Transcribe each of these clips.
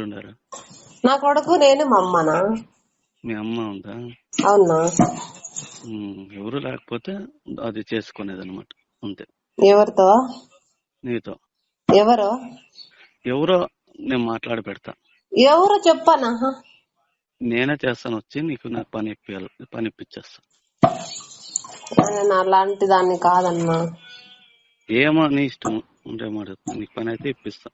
ఉండారు? నా కొడుకు, నేను, మా అమ్మనా. మీ అమ్మ ఉందా? అవునా. ఎవరు లేకపోతే అది చేసుకునేది అనమాట, అంతే. ఎవరితో? నీతో. ఎవరో నేను మాట్లాడి పెడతా. ఎవరో చెప్పనా? నేనే చేస్తాను, వచ్చి నీకు నాకు పని ఇప్పించేస్తా. నేను అలాంటి దాన్ని కాదన్నా. ఏమో నీ ఇష్టం ఉంటే మాట, నీకు పని అయితే ఇప్పిస్తా.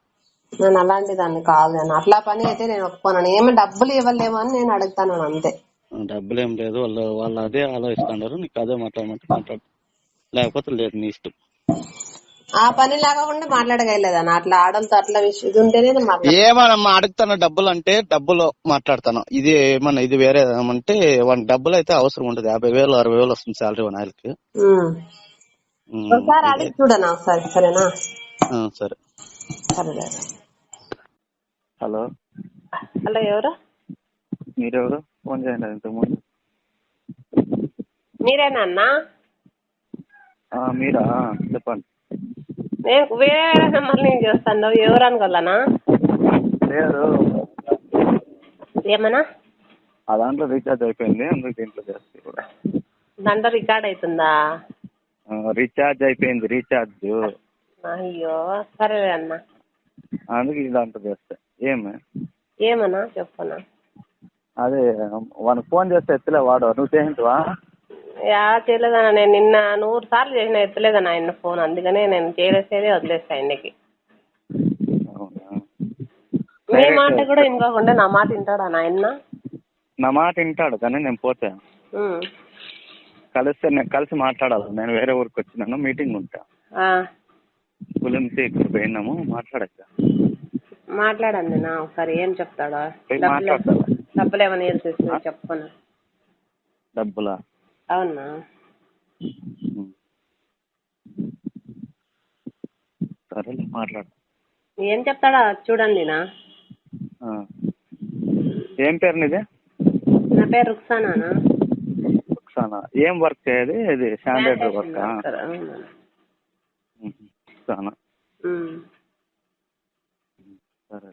నేను అలాంటి దాన్ని కాదు అన్న. అట్లా పని అయితే నేను ఒప్పుకోను. ఏమి డబ్బులు ఇవ్వలేమో అని నేను అడుగుతాను అంతే. డబ్బులు ఏం లేదు, వాళ్ళు అదే ఆలోచిస్తున్నారు. నీకు అదే మాట్లాడమంటే మాట్లాడు, లేకపోతే లేదు, నీ ఇష్టం. ఆ పని లేకుండా మాట్లాడగలేదన్న. అట్లా ఆడలతో అట్లా ఇది ఉంటేనే ఏమన్నా అడుగుతాను డబ్బులు అంటే డబ్బులు మాట్లాడతాను. ఇది ఏమన్నా ఇది వేరే అంటే వానికి డబ్బులు అయితే అవసరం ఉండదు. 50,000 60,000 వస్తుంది శాలరీ వన్ ఆయనకి. ఒకసారి అడిగి చూడనా ఒకసారి, సరేనా? సరే. సరే. హలో హలో, ఎవరు? మీరెవరు? ఫోన్ చేయండి ఇంతకుముందు. మీరేనా అన్నా? మీరా? చెప్పండి. నేను వేరే నెంబర్ నుంచి చేస్తాను. ఎవరు అనుకోవాలనా? లేదు, ఏమన్నా ఆ దాంట్లో రీఛార్జ్ అయిపోయింది, అందుకు దీంట్లో చేస్తే కూడా. దాంట్లో రికార్డ్ అవుతుందా? రీఛార్జ్ అయిపోయింది, రీఛార్జ్. అయ్యో, సరే అన్న. అందుకు ఈ దాంట్లో చేస్తే. ఏమన్నా చెప్పనా? అదే వానికి ఫోన్ చేస్తే ఎత్తలే వాడు. నువ్వు చేయించువా? చేయలేదన్నా. నేను నిన్న 100 సార్లు చేసిన, ఎత్తలేదన్నా ఆయన ఫోన్. అందుకనే నేను చేయలేసేదే వదిలేస్తా ఆయనకి. మీ మాట కూడా ఇంకోకుండా నా మాట వింటాడా ఆయన? నా మాట వింటాడు, కానీ నేను పోతే కలిసి మాట్లాడాలి. నేను వేరే ఊరికి వచ్చినాను, మీటింగ్ ఉంటా. గురించి ఇక్కడ పోయినాము, మాట్లాడండి నా ఒకసారి. ఏం చెప్తాడా? డబ్బులు ఏమైనా వేసేసి చెప్పను. డబ్బులా? అవునా. సరే మాట్లాడు. ఏం చెప్తాడా చూడండి నా. ఏం పేరు నీది? నా పేరు రుక్సానా. రుక్సానా. ఏం వర్క్ చేయది? ఇది శానిటరీ వర్క్? రుక్సానా. సరే.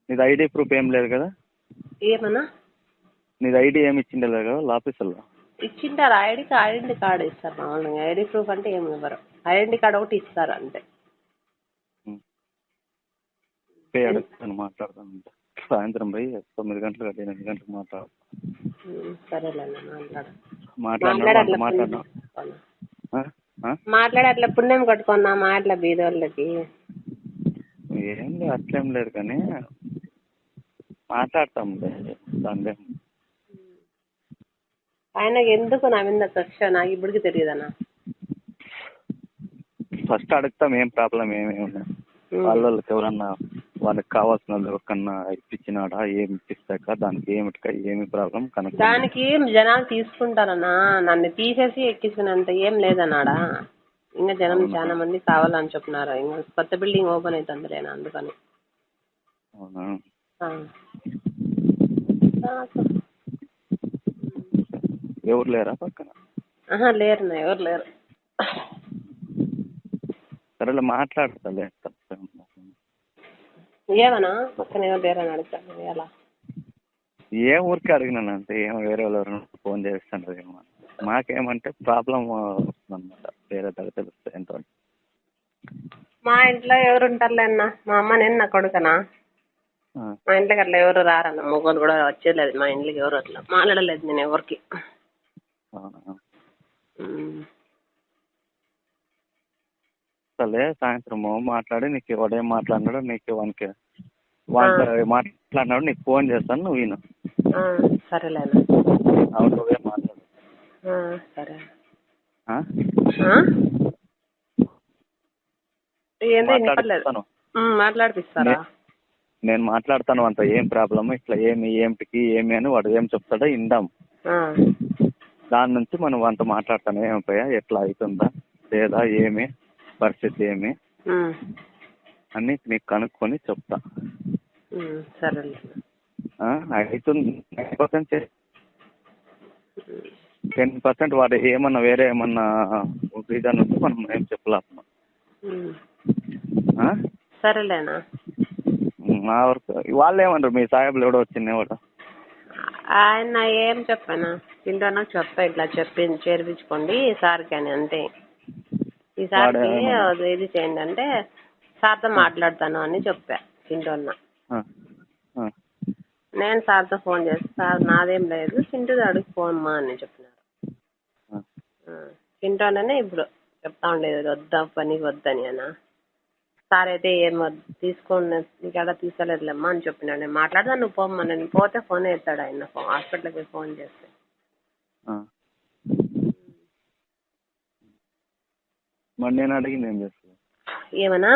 నీది ఐడి ప్రూఫ్ ఏం లేదు కదా? ఏమన్నా? నీది ఐడి ఏమి ఇచ్చిండలేదు కదా ఆఫీసులో? ఇచ్చింటారు. ఐడెంటిటీ కార్డు ఇస్తారు మామూలుగా. ఐడి ప్రూఫ్ అంటే ఏమి ఇవ్వరు. ఐడెంటిటీ కార్డు ఒకటి ఇస్తారు అంతే. మాట్లాడతాను. సాయంత్రం పోయి 9 గంటలకు 8 గంటలకు మాట్లాడు. సరేలేండి, మాట్లాడే అట్లా పుణ్యం కట్టుకున్నా మాట్లా బీదోళ్ళకి. ఏం లేదు, అట్లేం లేదు, కానీ మాట్లాడతాం. దాని ఆయనకి ఎందుకు నా మీద కక్ష నాకు ఇప్పటికి తెలియదన్నా. ఫస్ట్ అడుగుతాం ఏం ప్రాబ్లం ఏమేమి ఉన్నాయి. వాళ్ళకి ఎవరన్నా వాళ్ళకి కావాల్సిన ఎవరికన్నా ఇప్పించినాడా, ఏమి ఇప్పిస్తాక దానికి ఏమి ప్రాబ్లం కనుక. దానికి జనాలు తీసుకుంటారన్నా. నన్ను తీసేసి ఎక్కించినంత ఏం లేదన్నాడా. ఇంకా జనం చాలా మంది కావాలని చెప్తున్నారు. ఇంకా కొత్త బిల్డింగ్ ఓపెన్ అవుతుంది లేనా, అందుకని. అవునా? ఎవరు లేరా పక్కన? లేరు, ఎవరు లేరు. సరేలే మాట్లాడతాలే. ఏమన్నా పక్కన ఎవరు లేరని అడుగుతాను. ఎలా? ఏం ఊరికి అడిగినాను అంతే. ఏమో వేరే వాళ్ళు ఫోన్ చేస్తుంటారు ఏమో. మాకేమంటే ప్రాబ్లం వస్తుందన్నమాట, వేరే దగ్గర తెలుస్తే ఎంతో. మా ఇంట్లో ఎవరు ఉంటారులే అన్న. మా అమ్మ, నేను, నా కొడుకనా. మా ఇంట్లోకి అట్లా ఎవరు రారన్న. మొగలు కూడా వచ్చేలేదు మా ఇంట్లోకి. ఎవరు అట్లా మాట్లాడలేదు నేను ఎవరికి. సరే, సాయంత్రం మాట్లాడి నీకు ఎవడేం మాట్లాడినాడో నీకు వానికి మాట్లాడినాడు నీకు ఫోన్ చేస్తాను, నువ్వు విను. సరేలేనా? అవును, నువ్వే మాట్లాడు. సరే. మాట్లాడిపిస్తారా? నేను మాట్లాడతాను అంత. ఏం ప్రాబ్లమ్, ఇట్లా ఏమిటికి ఏమి అని వాడు ఏం చెప్తాడో ఇందాం. దాని నుంచి మనం అంత మాట్లాడతాను. ఏమైపోయా, ఎట్లా అవుతుందా లేదా, ఏమి పరిస్థితి ఏమి అని నీకు కనుక్కొని చెప్తా. సరే. అవుతుంది 10%. వాడు ఏమన్నా వేరే ఏమన్నా రీజన్ ఉంటే మనం ఏం చెప్పలేము. సరేలేనా? మా వరకు వాళ్ళు ఏమంటారు మీ సాహెబ్లు ఎవడో వచ్చింది ఎవడో ఆయన ఏం చెప్పానా చింటూ చెప్పా ఇట్లా చేర్పించుకోండి సార్కి అని అంతే. ఈసారికి ఇది చేయండి అంటే సార్తో మాట్లాడతాను అని చెప్పా చింటూ. నేను సార్తో ఫోన్ చేసి సార్ నాదేం లేదు చింటూది అడుగు ఫోన్ మా అని చెప్పినారు. చింటూనే ఇప్పుడు చెప్తా ఉండేది వద్దా పనికి వద్దని అన్న. సార్ అయితే ఏం తీసుకోండి నీకు ఎలా తీసుకోలేదులేమ్మా అని చెప్పినాడు. నేను మాట్లాడదా నువ్వు పోమ్మా, నేను పోతే ఫోన్ ఎత్తాడు ఆయన హాస్పిటల్కి ఫోన్ చేస్తే. మరి నేను అడిగింది ఏం చేస్తాను ఏమన్నా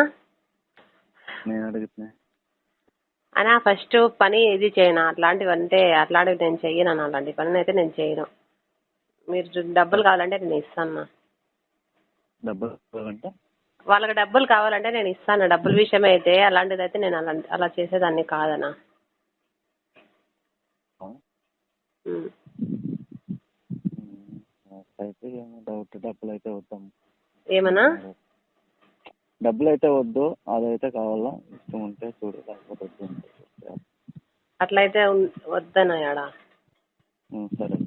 నేను అడుగుతున్నా అన్నా ఫస్ట్ పని ఇది చేయను అట్లాంటివి అంటే అట్లాంటివి నేను చెయ్యను అన్న. అలాంటి పని అయితే నేను చేయను. మీరు డబ్బులు కావాలంటే నేను ఇస్తాను. డబ్బులు కావాలంటే వాళ్ళకి డబ్బులు కావాలంటే నేను ఇస్తాను. డబ్బుల విషయం అయితే అలాంటిది అయితే నేను అలా చేసేదాన్ని కాదన్నా. అయితే డౌట్ డబ్బులు అయితే వద్దాం. ఏమన్నా డబ్బులు అయితే వద్దు, అదైతే కావాలా ఇష్టం ఉంటే చూడు లేకపోతే అట్లయితే వద్దన్నా. సరే.